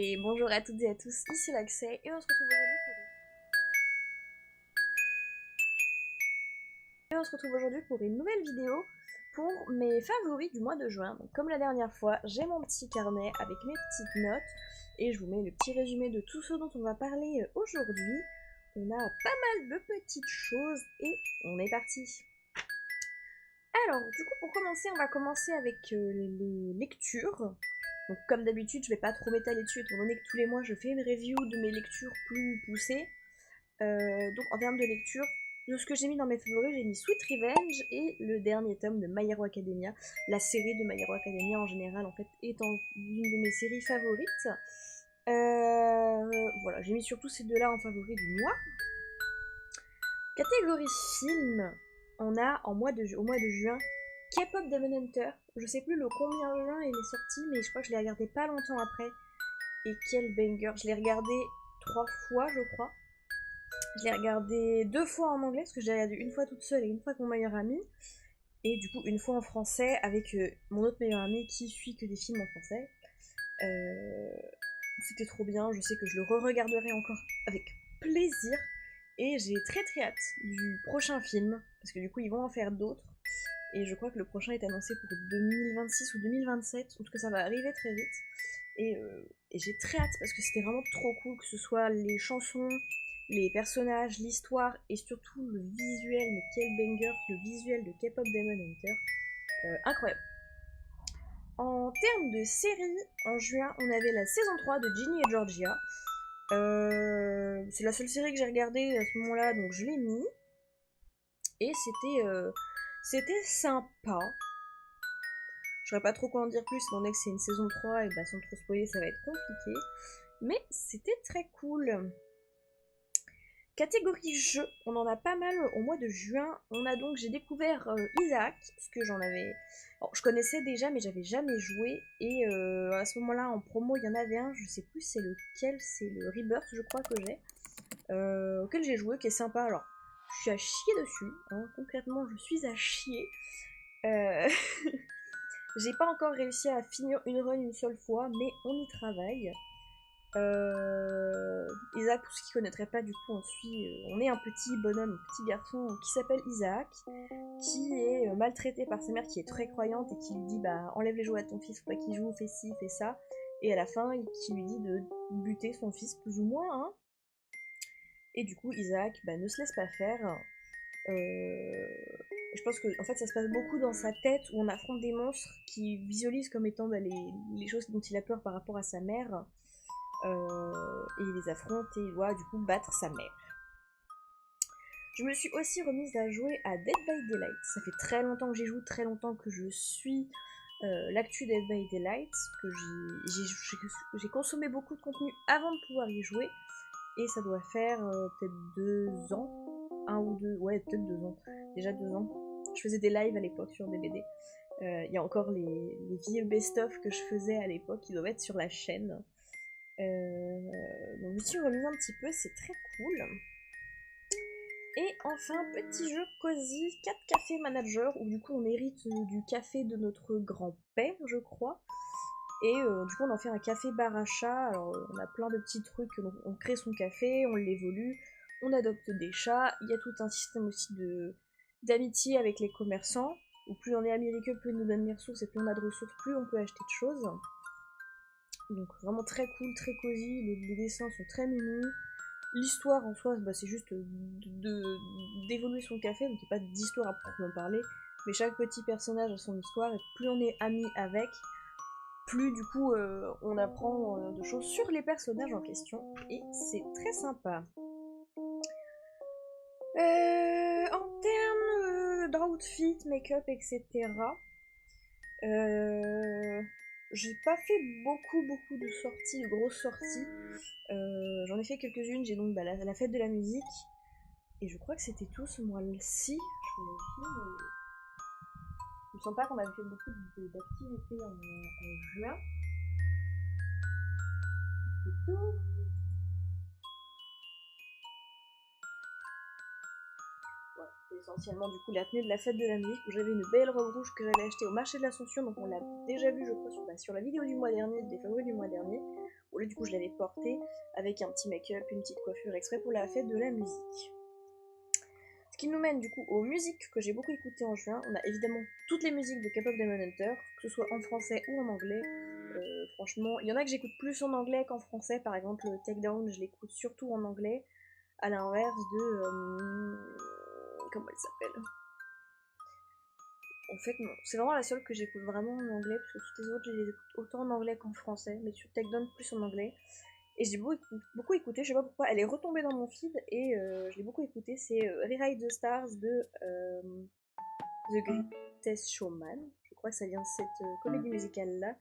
Et bonjour à toutes et à tous, ici l'Accès et on se retrouve aujourd'hui pour une nouvelle vidéo pour mes favoris du mois de juin. Donc, comme la dernière fois, j'ai mon petit carnet avec mes petites notes et je vous mets le petit résumé de tout ce dont on va parler aujourd'hui. On a pas mal de petites choses et on est parti. Alors, du coup, pour commencer, on va commencer avec les lectures. Donc, comme d'habitude, je vais pas trop m'étaler dessus, étant donné que tous les mois, je fais une review de mes lectures plus poussées. Donc, en termes de lecture, de ce que j'ai mis dans mes favoris, j'ai mis Sweet Revenge et le dernier tome de My Hero Academia. La série de My Hero Academia, en général, en fait, étant l'une de mes séries favorites. Voilà, j'ai mis surtout ces deux-là en favoris du mois. Catégorie film, on a au mois de juin K-pop Demon Hunter. Je sais plus le combien de juin il est sorti, mais je crois que je l'ai regardé pas longtemps après. Et quel banger! Je l'ai regardé 3 fois, je crois. Je l'ai regardé 2 fois en anglais, parce que j'ai regardé une fois toute seule et une fois avec mon meilleur ami. Et du coup, une fois en français avec mon autre meilleur ami qui suit que des films en français. C'était trop bien, je sais que je le re-regarderai encore avec plaisir. Et j'ai très très hâte du prochain film, parce que du coup ils vont en faire d'autres. Et je crois que le prochain est annoncé pour 2026 ou 2027, en tout cas ça va arriver très vite. Et j'ai très hâte, parce que c'était vraiment trop cool, que ce soit les chansons, les personnages, l'histoire, et surtout le visuel, mais quel banger, le visuel de K-pop Demon Hunter. Incroyable. En termes de série, en juin, on avait la saison 3 de Ginny et Georgia. C'est la seule série que j'ai regardée à ce moment-là, donc je l'ai mis. Et c'était sympa. Je saurais pas trop quoi en dire plus, étant donné que c'est une saison 3, et bah sans trop spoiler, ça va être compliqué. Mais c'était très cool. Catégorie jeu, on en a pas mal au mois de juin. J'ai découvert Isaac, parce que j'en avais... Bon, je connaissais déjà, mais j'avais jamais joué. Et à ce moment-là, en promo, il y en avait un, je sais plus c'est lequel, c'est le Rebirth, je crois que j'ai. Auquel j'ai joué, qui est sympa. Alors, je suis à chier dessus, hein, concrètement, je suis à chier. Euh... J'ai pas encore réussi à finir une run une seule fois, mais on y travaille. Isaac, pour ceux qui connaîtraient pas, du coup, on est un petit bonhomme, un petit garçon qui s'appelle Isaac, qui est maltraité par sa mère qui est très croyante et qui lui dit bah enlève les jouets à ton fils, faut pas qu'il joue, fais ci, fais ça. Et à la fin, qui lui dit de buter son fils plus ou moins, hein. Et du coup, Isaac bah, ne se laisse pas faire. Je pense que en fait ça se passe beaucoup dans sa tête où on affronte des monstres qui visualisent comme étant bah, les choses dont il a peur par rapport à sa mère. Et il les affronte et il doit du coup battre sa mère. Je me suis aussi remise à jouer à Dead by Daylight. Ça fait très longtemps que j'y joue, très longtemps que je suis l'actu Dead by Daylight, que j'ai consommé beaucoup de contenu avant de pouvoir y jouer. Et ça doit faire peut-être 2 ans, un ou deux, ouais peut-être 2 ans, déjà 2 ans. Je faisais des lives à l'époque sur DVD. Il y a encore les vieux best-of que je faisais à l'époque qui doivent être sur la chaîne. Donc je me suis remise un petit peu, c'est très cool. Et enfin, petit jeu cosy, 4 cafés manager, où du coup on hérite du café de notre grand-père, je crois. Et du coup on en fait un café bar à chat, alors on a plein de petits trucs, on crée son café, on l'évolue, on adopte des chats, il y a tout un système aussi d'amitié avec les commerçants, où plus on est ami avec eux, plus ils nous donnent des ressources, et plus on a de ressources, plus on peut acheter de choses. Donc vraiment très cool, très cosy, les dessins sont très mignons. L'histoire en soi, bah, c'est juste d'évoluer son café, donc il n'y a pas d'histoire à proprement parler, mais chaque petit personnage a son histoire, et plus on est ami avec, plus du coup on apprend de choses sur les personnages en question, et c'est très sympa. En termes d'outfit, make-up, etc., j'ai pas fait beaucoup de sorties, de grosses sorties. J'en ai fait quelques-unes, j'ai donc bah, la fête de la musique, et je crois que c'était tout ce mois-ci. Je me sens pas qu'on avait fait beaucoup d'activités en juin. C'est tout. Ouais, c'est essentiellement du coup la tenue de la fête de la musique où j'avais une belle robe rouge que j'avais achetée au marché de l'Ascension, donc on l'a déjà vu je crois sur la vidéo du mois dernier, des favoris du mois dernier, Bon là du coup je l'avais portée avec un petit make-up, une petite coiffure exprès pour la fête de la musique. Ce qui nous mène du coup aux musiques que j'ai beaucoup écoutées en juin. On a évidemment toutes les musiques de K-pop Demon Hunter, que ce soit en français ou en anglais. Franchement, il y en a que j'écoute plus en anglais qu'en français. Par exemple, Takedown, je l'écoute surtout en anglais, à l'inverse de... comment elle s'appelle? En fait, non. C'est vraiment la seule que j'écoute vraiment en anglais, parce que toutes les autres, je les écoute autant en anglais qu'en français, mais sur Takedown plus en anglais. Et j'ai beaucoup écouté, je sais pas pourquoi, elle est retombée dans mon feed et je l'ai beaucoup écoutée. C'est Rewrite the Stars de The Greatest Showman. Je crois que ça vient de cette comédie musicale-là,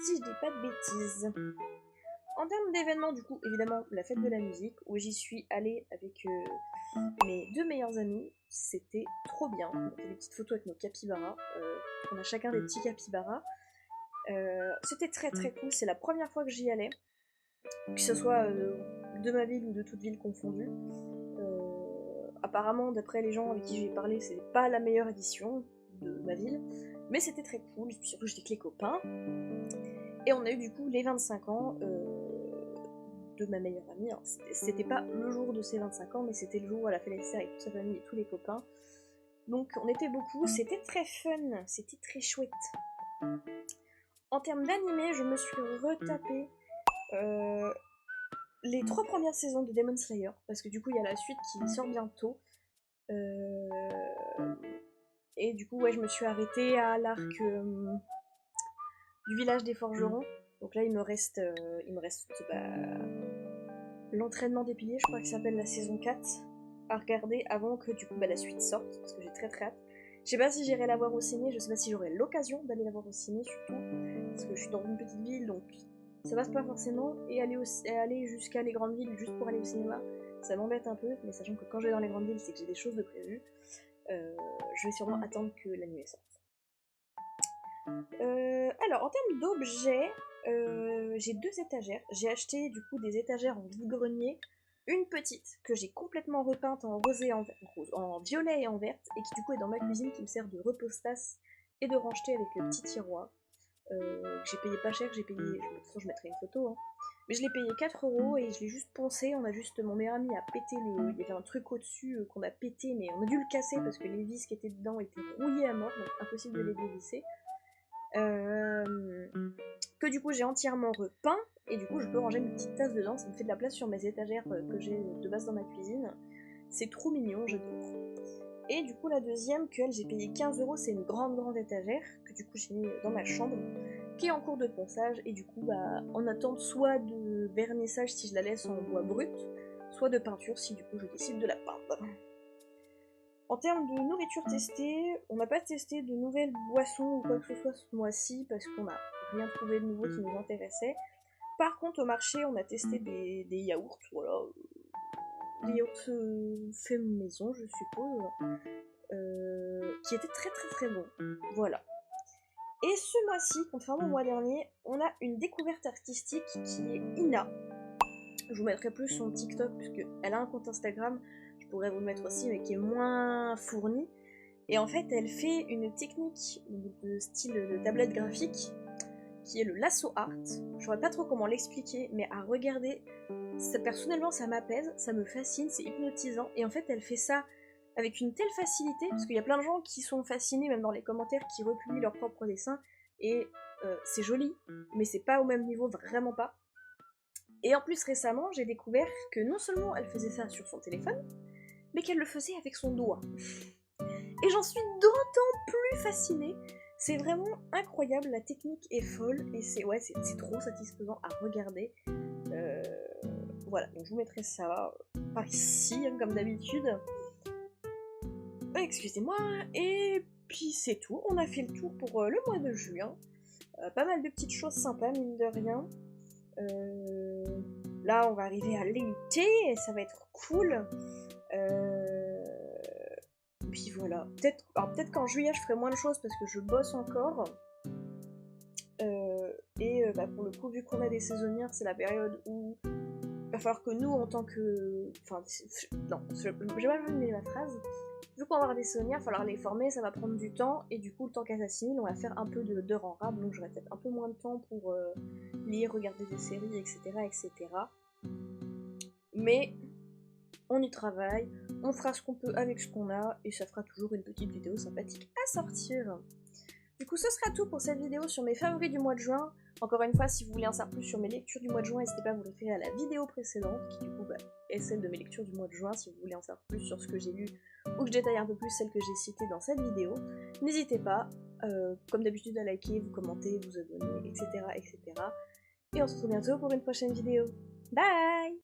si je dis pas de bêtises. En termes d'événements, du coup, évidemment, la fête de la musique, où j'y suis allée avec mes deux meilleurs amis. C'était trop bien. On a fait des petites photos avec nos capybaras. On a chacun des petits capybaras. C'était très très cool. C'est la première fois que j'y allais, que ce soit de ma ville ou de toute ville confondue. Apparemment, d'après les gens avec qui j'ai parlé, c'était pas la meilleure édition de ma ville, mais c'était très cool. Surtout, j'étais avec les copains. Et on a eu du coup les 25 ans de ma meilleure amie. Alors, c'était pas le jour de ses 25 ans, mais c'était le jour où elle a fait l'anniversaire avec toute sa famille et tous les copains. Donc on était beaucoup, c'était très fun, c'était très chouette. En termes d'animé, je me suis retapé les 3 premières saisons de Demon Slayer, parce que du coup il y a la suite qui sort bientôt. Et du coup ouais, je me suis arrêtée à l'arc du village des forgerons. Donc là il me reste l'entraînement des piliers, je crois que ça s'appelle la saison 4, à regarder avant que du coup la suite sorte, parce que j'ai très très hâte. Je sais pas si j'irai la voir au ciné, je sais pas si j'aurai l'occasion d'aller la voir au ciné surtout, parce que je suis dans une petite ville donc ça passe pas forcément, et aller jusqu'à les grandes villes juste pour aller au cinéma, ça m'embête un peu, mais sachant que quand je vais dans les grandes villes c'est que j'ai des choses de prévues, je vais sûrement attendre que l'anime sorte. Alors en termes d'objets, j'ai 2 étagères. J'ai acheté du coup des étagères en vide-grenier. Une petite que j'ai complètement repeinte en rose et en violet et en verte, et qui du coup est dans ma cuisine, qui me sert de repose-tasse et de rangée avec le petit tiroir. Que j'ai payé pas cher, de toute façon je mettrai une photo, hein. Mais je l'ai payé 4 € et je l'ai juste poncé. Mon meilleur ami a pété il y avait un truc au-dessus qu'on a pété, mais on a dû le casser parce que les vis qui étaient dedans étaient rouillées à mort, donc impossible de les dévisser. Que du coup j'ai entièrement repeint, et du coup je peux ranger mes petites tasses dedans, ça me fait de la place sur mes étagères que j'ai de base dans ma cuisine. C'est trop mignon, j'adore. Et du coup la deuxième, que j'ai payé 15 €, c'est une grande étagère, que du coup j'ai mis dans ma chambre, qui est en cours de ponçage, et du coup en attente soit de vernissage si je la laisse en bois brut, soit de peinture si du coup je décide de la peindre. En termes de nourriture testée, on n'a pas testé de nouvelles boissons ou quoi que ce soit ce mois-ci parce qu'on n'a rien trouvé de nouveau qui nous intéressait. Par contre, au marché, on a testé des yaourts, voilà, des yaourts faits maison, je suppose, qui étaient très très très bons. Voilà. Et ce mois-ci, contrairement au mois dernier, on a une découverte artistique qui est Ina. Je vous mettrai plus son TikTok puisqu'elle a un compte Instagram, je pourrais vous le mettre aussi, mais qui est moins fourni. Et en fait, elle fait une technique de style de tablette graphique qui est le lasso art. Je saurais pas trop comment l'expliquer, mais à regarder, personnellement, ça m'apaise, ça me fascine, c'est hypnotisant. Et en fait, elle fait ça avec une telle facilité, parce qu'il y a plein de gens qui sont fascinés, même dans les commentaires, qui republient leurs propres dessins. Et c'est joli, mais c'est pas au même niveau, vraiment pas. Et en plus, récemment, j'ai découvert que non seulement elle faisait ça sur son téléphone, mais qu'elle le faisait avec son doigt. Et j'en suis d'autant plus fascinée. C'est vraiment incroyable, la technique est folle, et c'est trop satisfaisant à regarder. Voilà, donc je vous mettrai ça par ici, hein, comme d'habitude. Excusez-moi, et puis c'est tout. On a fait le tour pour le mois de juin. Pas mal de petites choses sympas, mine de rien. Là, on va arriver à l'été, et ça va être cool. Puis voilà. Peut-être qu'en juillet, je ferai moins de choses parce que je bosse encore. Pour le coup, vu qu'on a des saisonnières, c'est la période où va falloir que nous, en tant que... Enfin, non, j'ai mal terminé ma phrase. Vu qu'on va avoir des saisonniers, il va falloir les former, ça va prendre du temps, et du coup, le temps qu'elles s'assimilent, on va faire un peu d'heures en rab, donc j'aurai peut-être un peu moins de temps pour lire, regarder des séries, etc., etc. Mais on y travaille, on fera ce qu'on peut avec ce qu'on a, et ça fera toujours une petite vidéo sympathique à sortir. Du coup, ce sera tout pour cette vidéo sur mes favoris du mois de juin. Encore une fois, si vous voulez en savoir plus sur mes lectures du mois de juin, n'hésitez pas à vous référer à la vidéo précédente, qui du coup est celle de mes lectures du mois de juin, si vous voulez en savoir plus sur ce que j'ai lu, ou que je détaille un peu plus celles que j'ai citées dans cette vidéo. N'hésitez pas, comme d'habitude, à liker, vous commenter, vous abonner, etc., etc. Et on se retrouve bientôt pour une prochaine vidéo. Bye!